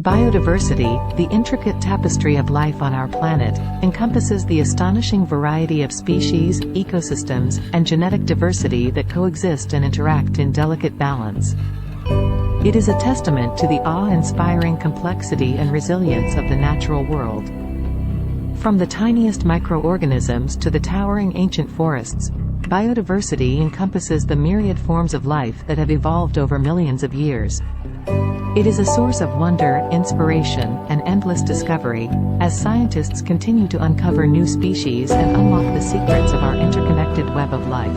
Biodiversity, the intricate tapestry of life on our planet, encompasses the astonishing variety of species, ecosystems, and genetic diversity that coexist and interact in delicate balance. It is a testament to the awe-inspiring complexity and resilience of the natural world. From the tiniest microorganisms to the towering ancient forests, biodiversity encompasses the myriad forms of life that have evolved over millions of years. It is a source of wonder, inspiration, and endless discovery, as scientists continue to uncover new species and unlock the secrets of our interconnected web of life.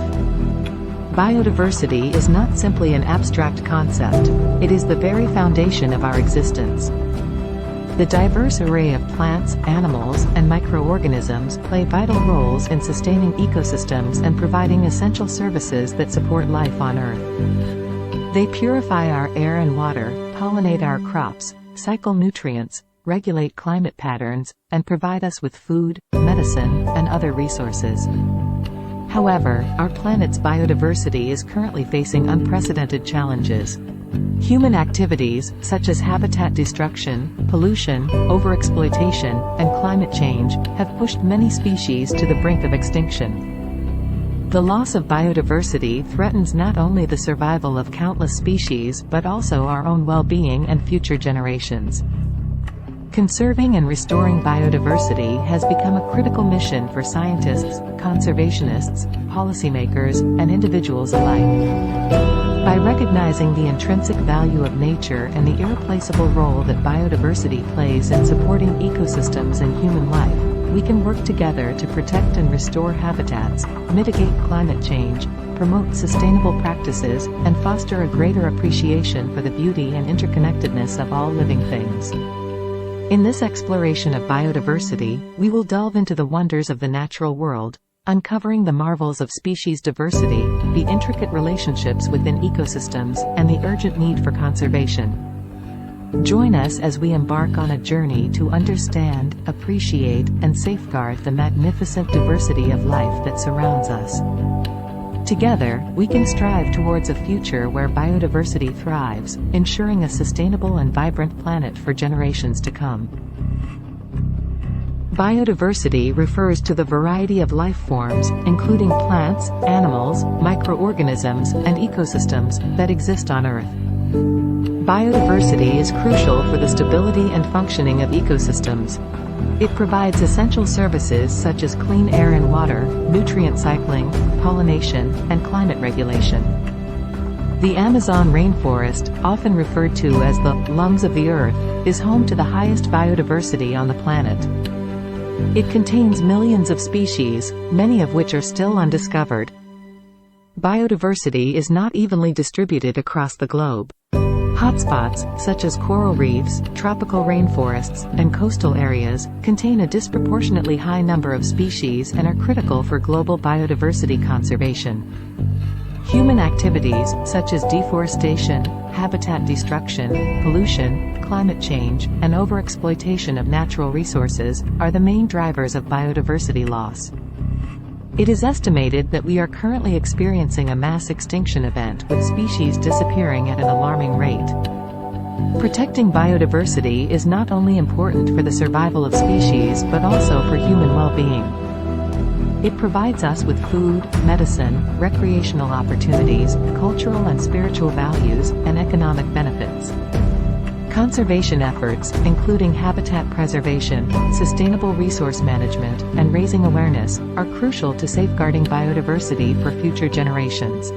Biodiversity is not simply an abstract concept, it is the very foundation of our existence. The diverse array of plants, animals, and microorganisms play vital roles in sustaining ecosystems and providing essential services that support life on Earth. They purify our air and water, pollinate our crops, cycle nutrients, regulate climate patterns, and provide us with food, medicine, and other resources. However, our planet's biodiversity is currently facing unprecedented challenges. Human activities, such as habitat destruction, pollution, overexploitation, and climate change, have pushed many species to the brink of extinction. The loss of biodiversity threatens not only the survival of countless species but also our own well-being and future generations. Conserving and restoring biodiversity has become a critical mission for scientists, conservationists, policymakers, and individuals alike. By recognizing the intrinsic value of nature and the irreplaceable role that biodiversity plays in supporting ecosystems and human life, we can work together to protect and restore habitats, mitigate climate change, promote sustainable practices, and foster a greater appreciation for the beauty and interconnectedness of all living things. In this exploration of biodiversity, we will delve into the wonders of the natural world, uncovering the marvels of species diversity, the intricate relationships within ecosystems, and the urgent need for conservation. Join us as we embark on a journey to understand, appreciate, and safeguard the magnificent diversity of life that surrounds us. Together, we can strive towards a future where biodiversity thrives, ensuring a sustainable and vibrant planet for generations to come. Biodiversity refers to the variety of life forms, including plants, animals, microorganisms, and ecosystems, that exist on Earth. Biodiversity is crucial for the stability and functioning of ecosystems. It provides essential services such as clean air and water, nutrient cycling, pollination, and climate regulation. The Amazon rainforest, often referred to as the lungs of the Earth, is home to the highest biodiversity on the planet. It contains millions of species, many of which are still undiscovered. Biodiversity is not evenly distributed across the globe. Hotspots, such as coral reefs, tropical rainforests, and coastal areas, contain a disproportionately high number of species and are critical for global biodiversity conservation. Human activities, such as deforestation, habitat destruction, pollution, climate change, and overexploitation of natural resources, are the main drivers of biodiversity loss. It is estimated that we are currently experiencing a mass extinction event with species disappearing at an alarming rate. Protecting biodiversity is not only important for the survival of species but also for human well-being. It provides us with food, medicine, recreational opportunities, cultural and spiritual values, and economic benefits. Conservation efforts, including habitat preservation, sustainable resource management, and raising awareness, are crucial to safeguarding biodiversity for future generations.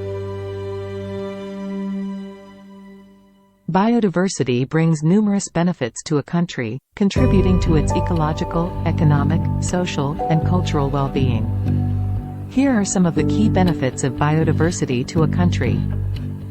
Biodiversity brings numerous benefits to a country, contributing to its ecological, economic, social, and cultural well-being. Here are some of the key benefits of biodiversity to a country.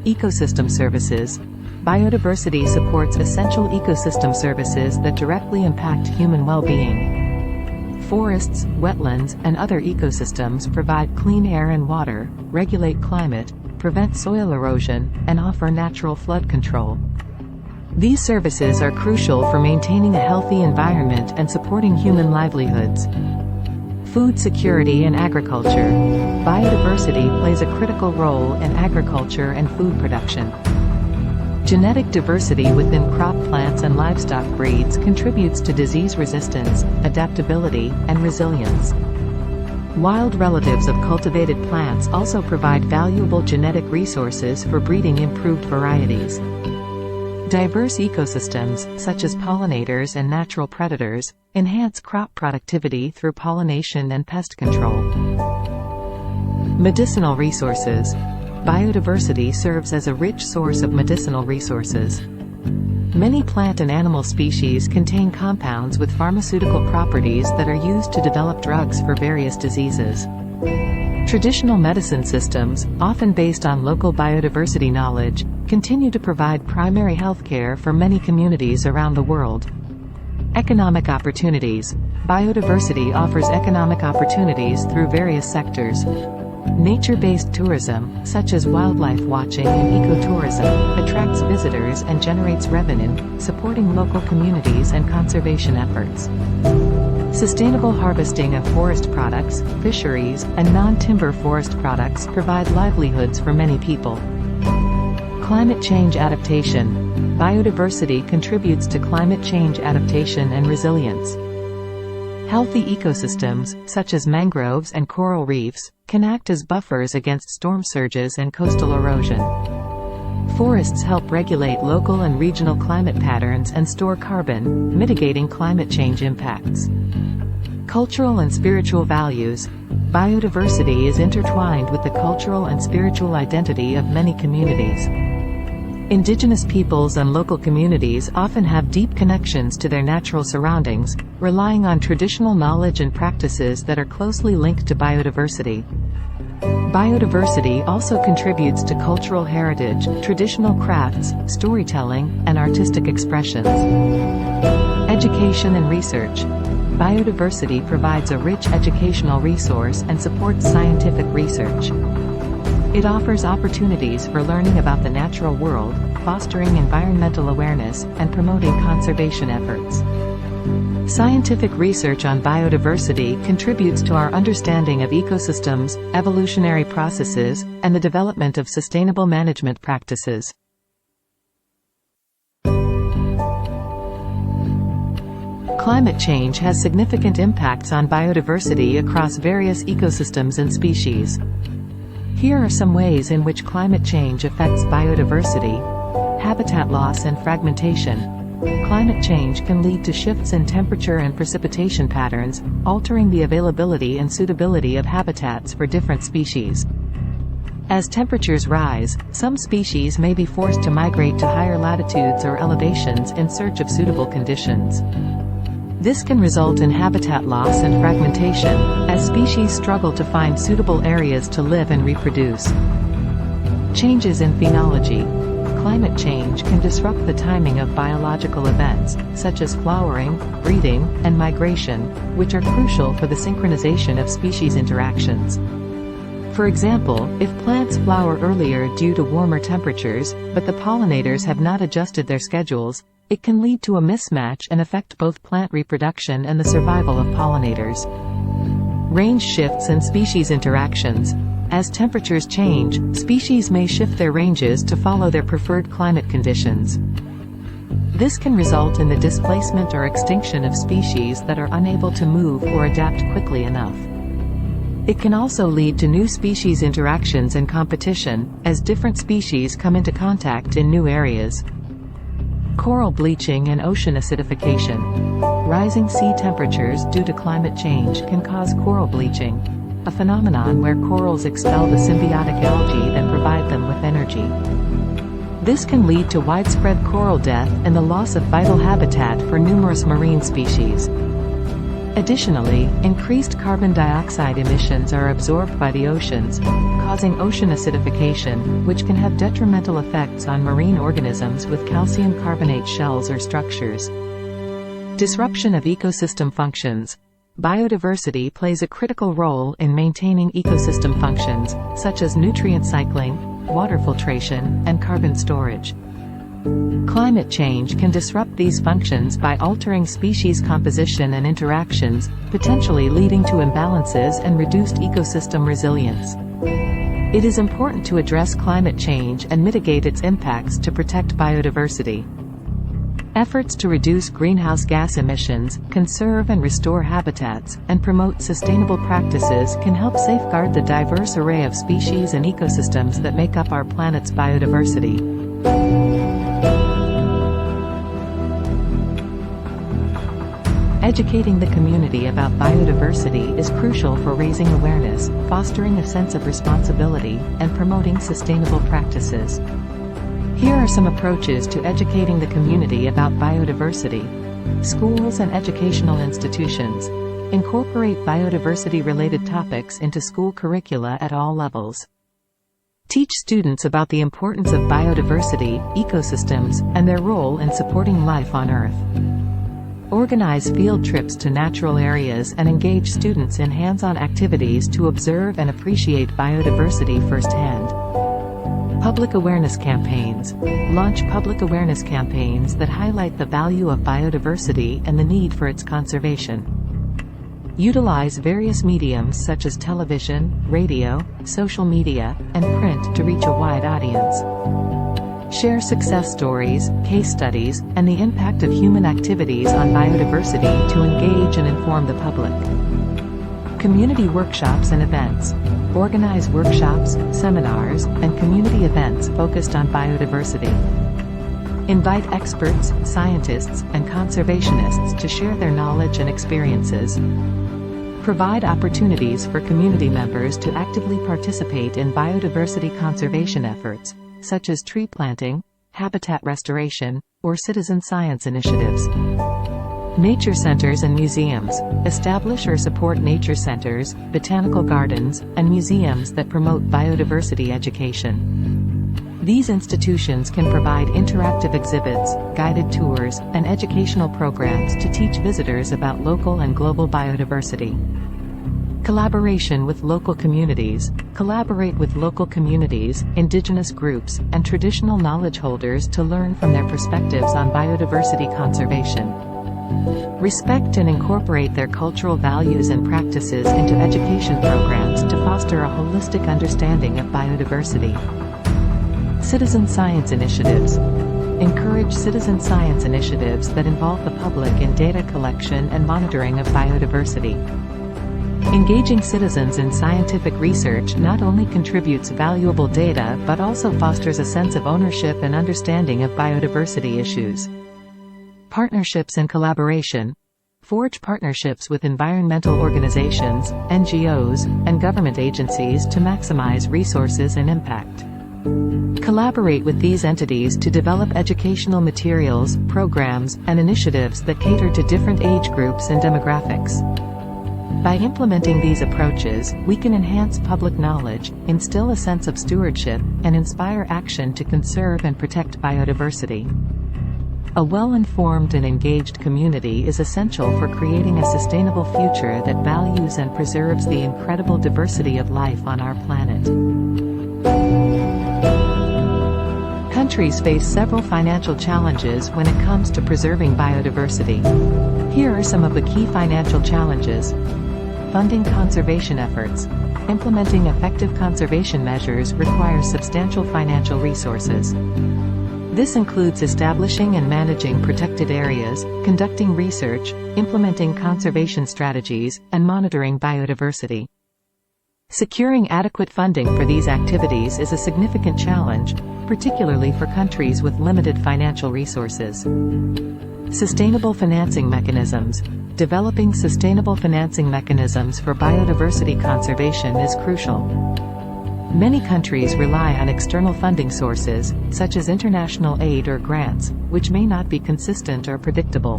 Ecosystem services. Biodiversity supports essential ecosystem services that directly impact human well-being. Forests, wetlands, and other ecosystems provide clean air and water, regulate climate, prevent soil erosion, and offer natural flood control. These services are crucial for maintaining a healthy environment and supporting human livelihoods. Food security and agriculture. Biodiversity plays a critical role in agriculture and food production. Genetic diversity within crop plants and livestock breeds contributes to disease resistance, adaptability, and resilience. Wild relatives of cultivated plants also provide valuable genetic resources for breeding improved varieties. Diverse ecosystems, such as pollinators and natural predators, enhance crop productivity through pollination and pest control. Medicinal resources. Biodiversity serves as a rich source of medicinal resources. Many plant and animal species contain compounds with pharmaceutical properties that are used to develop drugs for various diseases. Traditional medicine systems, often based on local biodiversity knowledge, continue to provide primary health care for many communities around the world. Economic opportunities. Biodiversity offers economic opportunities through various sectors. Nature-based tourism, such as wildlife watching and ecotourism, attracts visitors and generates revenue, supporting local communities and conservation efforts. Sustainable harvesting of forest products, fisheries, and non-timber forest products provide livelihoods for many people. Climate change adaptation. Biodiversity contributes to climate change adaptation and resilience. Healthy ecosystems, such as mangroves and coral reefs, can act as buffers against storm surges and coastal erosion. Forests help regulate local and regional climate patterns and store carbon, mitigating climate change impacts. Cultural and spiritual values. Biodiversity is intertwined with the cultural and spiritual identity of many communities. Indigenous peoples and local communities often have deep connections to their natural surroundings, relying on traditional knowledge and practices that are closely linked to biodiversity. Biodiversity also contributes to cultural heritage, traditional crafts, storytelling, and artistic expressions. Education and research. Biodiversity provides a rich educational resource and supports scientific research. It offers opportunities for learning about the natural world, fostering environmental awareness, and promoting conservation efforts. Scientific research on biodiversity contributes to our understanding of ecosystems, evolutionary processes, and the development of sustainable management practices. Climate change has significant impacts on biodiversity across various ecosystems and species. Here are some ways in which climate change affects biodiversity. Habitat loss and fragmentation. Climate change can lead to shifts in temperature and precipitation patterns, altering the availability and suitability of habitats for different species. As temperatures rise, some species may be forced to migrate to higher latitudes or elevations in search of suitable conditions. This can result in habitat loss and fragmentation, as species struggle to find suitable areas to live and reproduce. Changes in phenology. Climate change can disrupt the timing of biological events, such as flowering, breeding, and migration, which are crucial for the synchronization of species interactions. For example, if plants flower earlier due to warmer temperatures, but the pollinators have not adjusted their schedules, it can lead to a mismatch and affect both plant reproduction and the survival of pollinators. Range shifts and species interactions. As temperatures change, species may shift their ranges to follow their preferred climate conditions. This can result in the displacement or extinction of species that are unable to move or adapt quickly enough. It can also lead to new species interactions and competition, as different species come into contact in new areas. Coral bleaching and ocean acidification. Rising sea temperatures due to climate change can cause coral bleaching, a phenomenon where corals expel the symbiotic algae that provide them with energy. This can lead to widespread coral death and the loss of vital habitat for numerous marine species. Additionally, increased carbon dioxide emissions are absorbed by the oceans, causing ocean acidification, which can have detrimental effects on marine organisms with calcium carbonate shells or structures. Disruption of ecosystem functions. Biodiversity plays a critical role in maintaining ecosystem functions, such as nutrient cycling, water filtration, and carbon storage. Climate change can disrupt these functions by altering species composition and interactions, potentially leading to imbalances and reduced ecosystem resilience. It is important to address climate change and mitigate its impacts to protect biodiversity. Efforts to reduce greenhouse gas emissions, conserve and restore habitats, and promote sustainable practices can help safeguard the diverse array of species and ecosystems that make up our planet's biodiversity. Educating the community about biodiversity is crucial for raising awareness, fostering a sense of responsibility, and promoting sustainable practices. Here are some approaches to educating the community about biodiversity. Schools and educational institutions incorporate biodiversity-related topics into school curricula at all levels. Teach students about the importance of biodiversity, ecosystems, and their role in supporting life on Earth. Organize field trips to natural areas and engage students in hands-on activities to observe and appreciate biodiversity firsthand. Public awareness campaigns. Launch public awareness campaigns that highlight the value of biodiversity and the need for its conservation. Utilize various mediums such as television, radio, social media, and print to reach a wide audience. Share success stories, case studies, and the impact of human activities on biodiversity to engage and inform the public. Community workshops and events. Organize workshops, seminars, and community events focused on biodiversity. Invite experts, scientists, and conservationists to share their knowledge and experiences. Provide opportunities for community members to actively participate in biodiversity conservation efforts, such as tree planting, habitat restoration, or citizen science initiatives. Nature centers and museums. Establish or support nature centers, botanical gardens, and museums that promote biodiversity education. These institutions can provide interactive exhibits, guided tours, and educational programs to teach visitors about local and global biodiversity. Collaboration with local communities. Collaborate with local communities, indigenous groups, and traditional knowledge holders to learn from their perspectives on biodiversity conservation. Respect and incorporate their cultural values and practices into education programs to foster a holistic understanding of biodiversity. Citizen science initiatives. Encourage citizen science initiatives that involve the public in data collection and monitoring of biodiversity. Engaging citizens in scientific research not only contributes valuable data but also fosters a sense of ownership and understanding of biodiversity issues. Partnerships and collaboration. Forge partnerships with environmental organizations, NGOs, and government agencies to maximize resources and impact. Collaborate with these entities to develop educational materials, programs, and initiatives that cater to different age groups and demographics. By implementing these approaches, we can enhance public knowledge, instill a sense of stewardship, and inspire action to conserve and protect biodiversity. A well-informed and engaged community is essential for creating a sustainable future that values and preserves the incredible diversity of life on our planet. Countries face several financial challenges when it comes to preserving biodiversity. Here are some of the key financial challenges. Funding conservation efforts. Implementing effective conservation measures requires substantial financial resources. This includes establishing and managing protected areas, conducting research, implementing conservation strategies, and monitoring biodiversity. Securing adequate funding for these activities is a significant challenge, particularly for countries with limited financial resources. Sustainable financing mechanisms. Developing sustainable financing mechanisms for biodiversity conservation is crucial. Many countries rely on external funding sources, such as international aid or grants, which may not be consistent or predictable.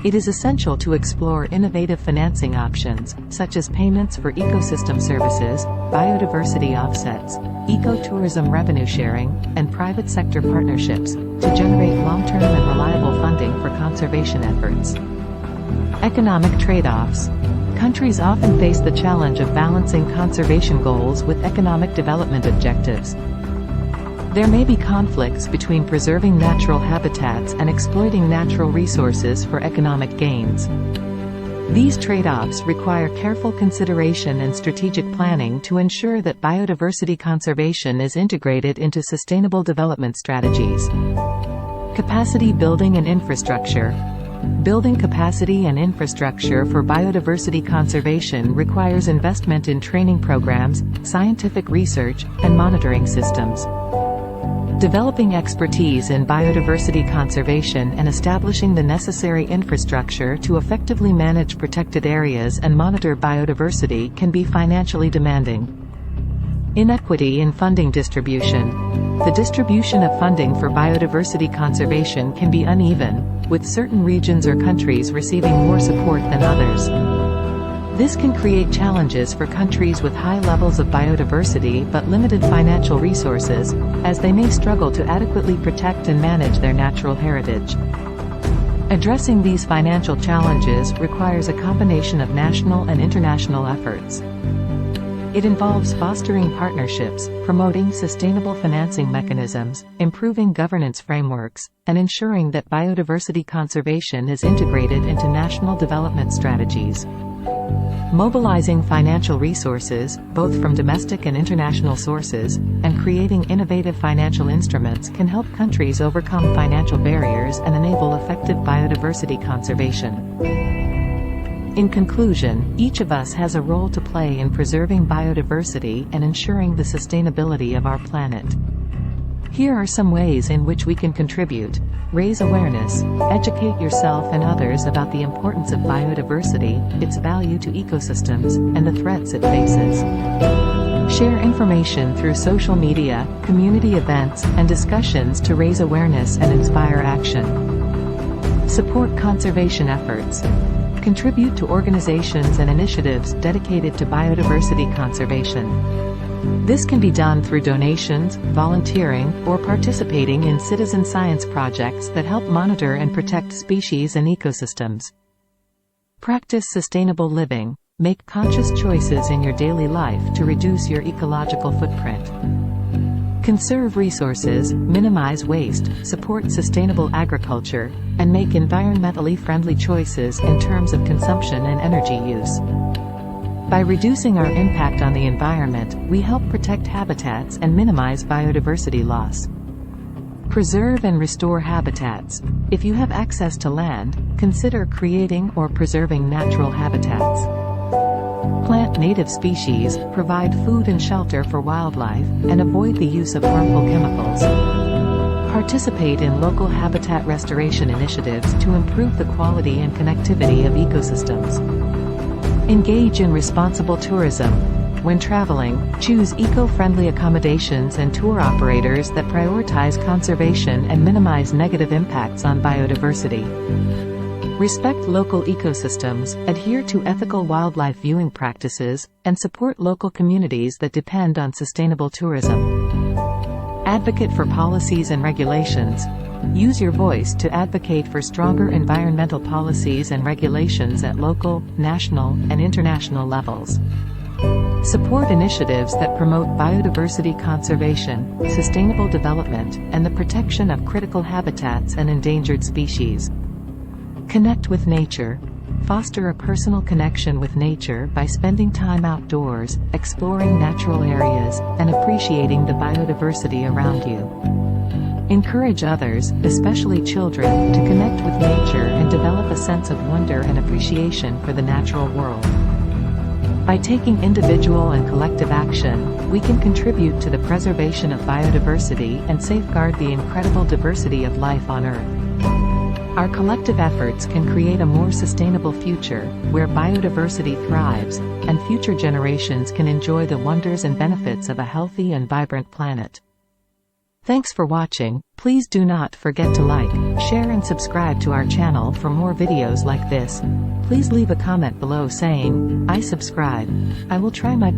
It is essential to explore innovative financing options, such as payments for ecosystem services, biodiversity offsets, ecotourism revenue sharing, and private sector partnerships, to generate long-term and reliable funding for conservation efforts. Economic trade-offs. Countries often face the challenge of balancing conservation goals with economic development objectives. There may be conflicts between preserving natural habitats and exploiting natural resources for economic gains. These trade-offs require careful consideration and strategic planning to ensure that biodiversity conservation is integrated into sustainable development strategies. Capacity building and infrastructure. Building capacity and infrastructure for biodiversity conservation requires investment in training programs, scientific research, and monitoring systems. Developing expertise in biodiversity conservation and establishing the necessary infrastructure to effectively manage protected areas and monitor biodiversity can be financially demanding. Inequity in funding distribution. The distribution of funding for biodiversity conservation can be uneven, with certain regions or countries receiving more support than others. This can create challenges for countries with high levels of biodiversity but limited financial resources, as they may struggle to adequately protect and manage their natural heritage. Addressing these financial challenges requires a combination of national and international efforts. It involves fostering partnerships, promoting sustainable financing mechanisms, improving governance frameworks, and ensuring that biodiversity conservation is integrated into national development strategies. Mobilizing financial resources, both from domestic and international sources, and creating innovative financial instruments can help countries overcome financial barriers and enable effective biodiversity conservation. In conclusion, each of us has a role to play in preserving biodiversity and ensuring the sustainability of our planet. Here are some ways in which we can contribute. Raise awareness, educate yourself and others about the importance of biodiversity, its value to ecosystems, and the threats it faces. Share information through social media, community events, and discussions to raise awareness and inspire action. Support conservation efforts. Contribute to organizations and initiatives dedicated to biodiversity conservation. This can be done through donations, volunteering, or participating in citizen science projects that help monitor and protect species and ecosystems. Practice sustainable living. Make conscious choices in your daily life to reduce your ecological footprint. Conserve resources, minimize waste, support sustainable agriculture, and make environmentally friendly choices in terms of consumption and energy use. By reducing our impact on the environment, we help protect habitats and minimize biodiversity loss. Preserve and restore habitats. If you have access to land, consider creating or preserving natural habitats. Plant native species, provide food and shelter for wildlife, and avoid the use of harmful chemicals. Participate in local habitat restoration initiatives to improve the quality and connectivity of ecosystems. Engage in responsible tourism. When traveling, choose eco-friendly accommodations and tour operators that prioritize conservation and minimize negative impacts on biodiversity. Respect local ecosystems, adhere to ethical wildlife viewing practices, and support local communities that depend on sustainable tourism. Advocate for policies and regulations. Use your voice to advocate for stronger environmental policies and regulations at local, national, and international levels. Support initiatives that promote biodiversity conservation, sustainable development, and the protection of critical habitats and endangered species. Connect with nature. Foster a personal connection with nature by spending time outdoors, exploring natural areas, and appreciating the biodiversity around you. Encourage others, especially children, to connect with nature and develop a sense of wonder and appreciation for the natural world. By taking individual and collective action, we can contribute to the preservation of biodiversity and safeguard the incredible diversity of life on Earth. Our collective efforts can create a more sustainable future, where biodiversity thrives, and future generations can enjoy the wonders and benefits of a healthy and vibrant planet. Thanks for watching. Please do not forget to like, share and subscribe to our channel for more videos like this. Please leave a comment below saying, "I subscribe." I will try my